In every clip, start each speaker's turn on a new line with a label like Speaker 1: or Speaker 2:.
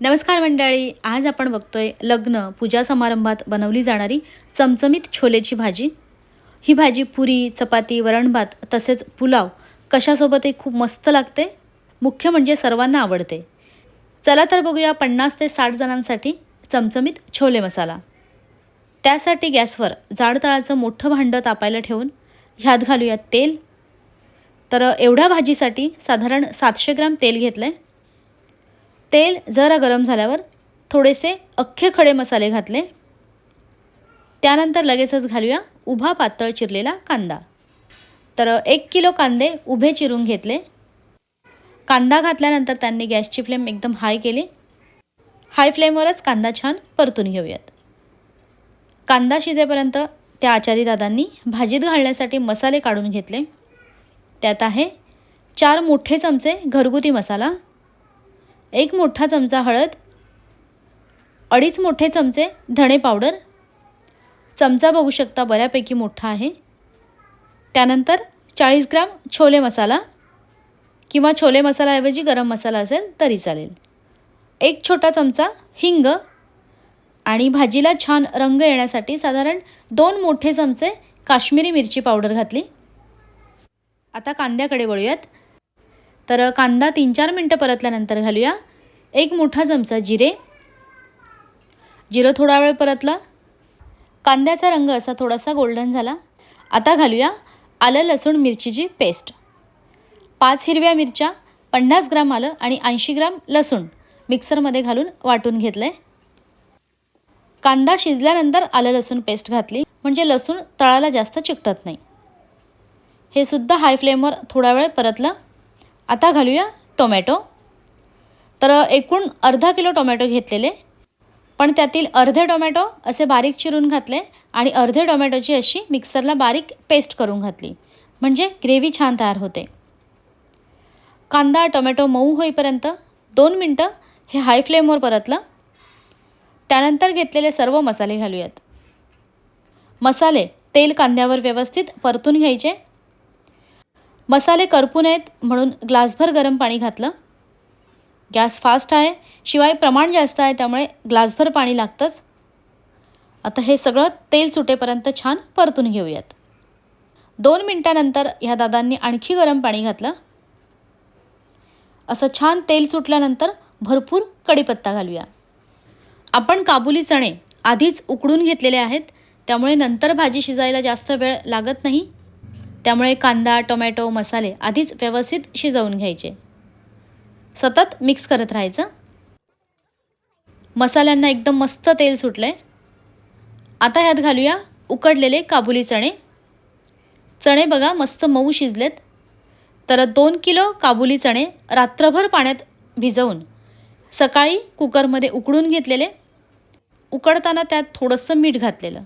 Speaker 1: नमस्कार मंडळी, आज आपण बघतोय लग्न पूजा समारंभात बनवली जाणारी चमचमीत छोलेची भाजी। ही भाजी पुरी, चपाती, वरण भात तसेच पुलाव कशासोबतही खूप मस्त लागते। मुख्य म्हणजे सर्वांना आवडते। चला तर बघूया 50 ते 60 जणांसाठी चमचमीत छोले मसाला। त्यासाठी गॅसवर जाड तळाचं मोठं भांडं तापायला ठेवून ह्यात घालूया तेल। तर एवढ्या भाजीसाठी साधारण 700 ग्रॅम तेल घेतले। तेल जरा गरम झाल्यावर थोडेसे अख्खे खडे मसाले घातले। त्यानंतर लगेचच घालूया उभा पातळ चिरलेला कांदा। तर 1 किलो कांदे उभे चिरून घेतले। कांदा घातल्यानंतर त्यांनी गॅसची फ्लेम एकदम हाय केली। हाय फ्लेमवरच कांदा छान परतून घेऊयात। कांदा शिजेपर्यंत त्या आचारी दादांनी भाजीत घालण्यासाठी मसाले काढून घेतले। त्यात आहे 4 मोठे चमचे घरगुती मसाला, 1 मोठा चमचा हळद, 2.5 मोठे चमचे धणे पावडर, चमचा बघू शकता बऱ्यापैकी मोठा आहे। त्यानंतर 40 ग्रॅम छोले मसाला किंवा छोले मसाल्याऐवजी गरम मसाला असेल तरी चालेल, 1 छोटा चमचा हिंग आणि भाजीला छान रंग येण्यासाठी साधारण 2 मोठे चमचे काश्मीरी मिरची पावडर घातली। आता कांद्याकडे वळूयात। तर कांदा 3-4 मिनिटं परतल्यानंतर घालूया 1 मोठा चमचा जिरे। जिरं थोडा वेळ परतलं। कांद्याचा रंग असा थोडासा गोल्डन झाला। आता घालूया आलं लसूण मिरचीची पेस्ट। 5 हिरव्या मिरच्या, 50 ग्रॅम आलं आणि 80 ग्रॅम लसूण मिक्सरमध्ये घालून वाटून घेतले। कांदा शिजल्यानंतर आलं लसूण पेस्ट घातली म्हणजे लसूण तळाला जास्त चिकटत नाही। हे सुद्धा हाय फ्लेमवर थोडा वेळ परतलं। आता घालूया टोमॅटो। तर एकूण अर्धा किलो टोमॅटो घेतलेले, पण त्यातील अर्धे टोमॅटो असे बारीक चिरून घातले आणि अर्धे टोमॅटोची अशी मिक्सरला बारीक पेस्ट करून घातली म्हणजे ग्रेव्ही छान तयार होते। कांदा टोमॅटो मऊ होईपर्यंत 2 मिनिटं हे हाय फ्लेमवर परतलं। त्यानंतर घेतलेले सर्व मसाले घालूयात। मसाले तेल कांद्यावर व्यवस्थित परतून घ्यायचे। मसाले करपू नयेत म्हणून ग्लासभर गरम पाणी घातलं। गॅस फास्ट आहे, शिवाय प्रमाण जास्त आहे त्यामुळे ग्लासभर पाणी लागतंच। आता हे सगळं तेल सुटेपर्यंत छान परतून घेऊयात। 2 मिनिटांनंतर ह्या दादांनी आणखी गरम पाणी घातलं। असं छान तेल सुटल्यानंतर भरपूर कढीपत्ता घालूया। आपण काबुली चणे आधीच उकडून घेतलेले आहेत, त्यामुळे नंतर भाजी शिजायला जास्त वेळ लागत नाही। त्यामुळे कांदा टोमॅटो मसाले आधीच व्यवस्थित शिजवून घ्यायचे। सतत मिक्स करत राहायचं। मसाल्यांना एकदम मस्त तेल सुटले। आता ह्यात घालूया उकडलेले काबुली चणे। चणे बघा मस्त मऊ शिजलेत। तर 2 किलो काबुली चणे रात्रभर पाण्यात भिजवून सकाळी कुकरमध्ये उकडून घेतलेले। उकडताना त्यात थोडंसं मीठ घातलेलं।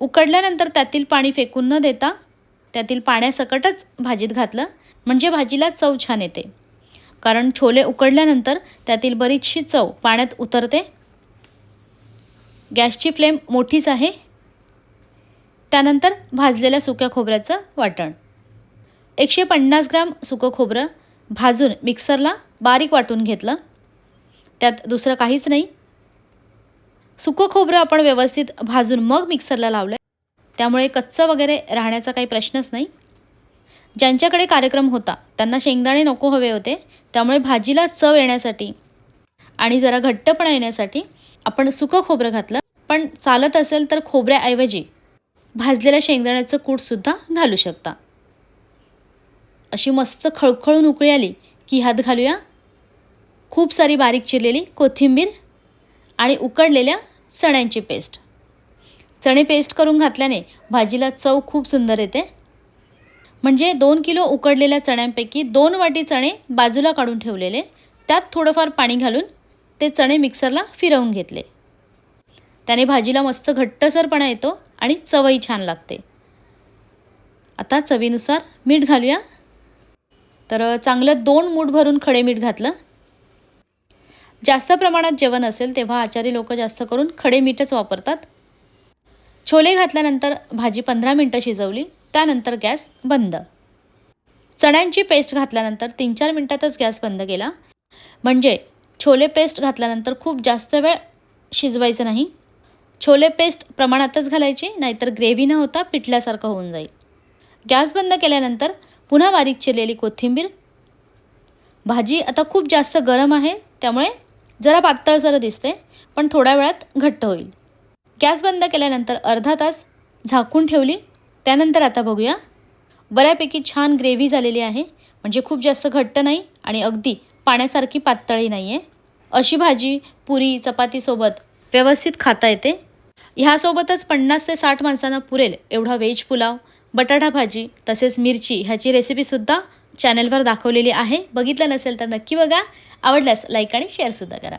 Speaker 1: उकडल्यानंतर त्यातील पाणी फेकून न देता त्यातील पाण्यासकटच भाजीत घातलं म्हणजे भाजीला चव छान येते। कारण छोले उकडल्यानंतर त्यातील बरीचशी चव पाण्यात उतरते। गॅसची फ्लेम मोठीच आहे। त्यानंतर भाजलेल्या सुक्या खोबऱ्याचं वाटण, 150 ग्रॅम सुकं खोबरं भाजून मिक्सरला बारीक वाटून घेतलं। त्यात दुसरं काहीच नाही। सुकं खोबरं आपण व्यवस्थित भाजून मग मिक्सरला लावलं, त्यामुळे कच्चं वगैरे राहण्याचा काही प्रश्नच नाही। ज्यांच्याकडे कार्यक्रम होता त्यांना शेंगदाणे नको हवे होते, त्यामुळे भाजीला चव येण्यासाठी आणि जरा घट्टपणा येण्यासाठी आपण सुकं खोबरं घातलं। पण चालत असेल तर खोबऱ्याऐवजी भाजलेल्या शेंगदाण्याचं कूटसुद्धा घालू शकता। अशी मस्त खळखळून उकळी आली की ह्यात घालूया खूप सारी बारीक चिरलेली कोथिंबीर आणि उकडलेल्या चण्यांची पेस्ट। चणे पेस्ट करून घातल्याने भाजीला चव खूप सुंदर येते। म्हणजे 2 किलो उकडलेल्या चण्यांपैकी 2 वाटी चणे बाजूला काढून ठेवलेले, त्यात थोडंफार पाणी घालून ते चणे मिक्सरला फिरवून घेतले। त्याने भाजीला मस्त घट्टसरपणा येतो आणि चवही छान लागते। आता चवीनुसार मीठ घालूया। तर चांगलं 2 मूठ भरून खडे मीठ घातलं। जास्त प्रमाणात जेवण असेल तेव्हा आचारी लोक जास्त करून खडे मीठच वापरतात। छोले घातल्यानंतर भाजी 15 मिनिटं शिजवली, त्यानंतर गॅस बंद। चण्यांची पेस्ट घातल्यानंतर 3-4 मिनिटातच गॅस बंद केला म्हणजे छोले पेस्ट घातल्यानंतर खूप जास्त वेळ शिजवायचं नाही. छोले पेस्ट प्रमाणातच घालायची, नाहीतर ग्रेव्ही न होता पिठल्यासारखं होऊन जाईल. गॅस बंद केल्यानंतर पुन्हा बारीक चिरलेली कोथिंबीर. भाजी आता खूप जास्त गरम आहे, त्यामुळे जरा पातळसर दिसते, पण थोड्या वेळात घट्ट होईल. गॅस बंद केल्यानंतर अर्धा तास झाकून ठेवली. त्यानंतर आता बघूया. बऱ्यापैकी छान ग्रेव्ही झालेली आहे, म्हणजे खूप जास्त घट्ट नाही आणि अगदी पाण्यासारखी पातळी नाही आहे. अशी भाजी पुरी चपातीसोबत व्यवस्थित खाता येते. ह्यासोबतच 50 ते 60 माणसांना पुरेल एवढा व्हेज पुलाव, बटाटा भाजी तसेच मिरची ह्याची रेसिपीसुद्धा चॅनलवर दाखवलेली आहे. बघितलं नसेल तर नक्की बघा. आवडल्यास लाईक आणि शेअरसुद्धा करा.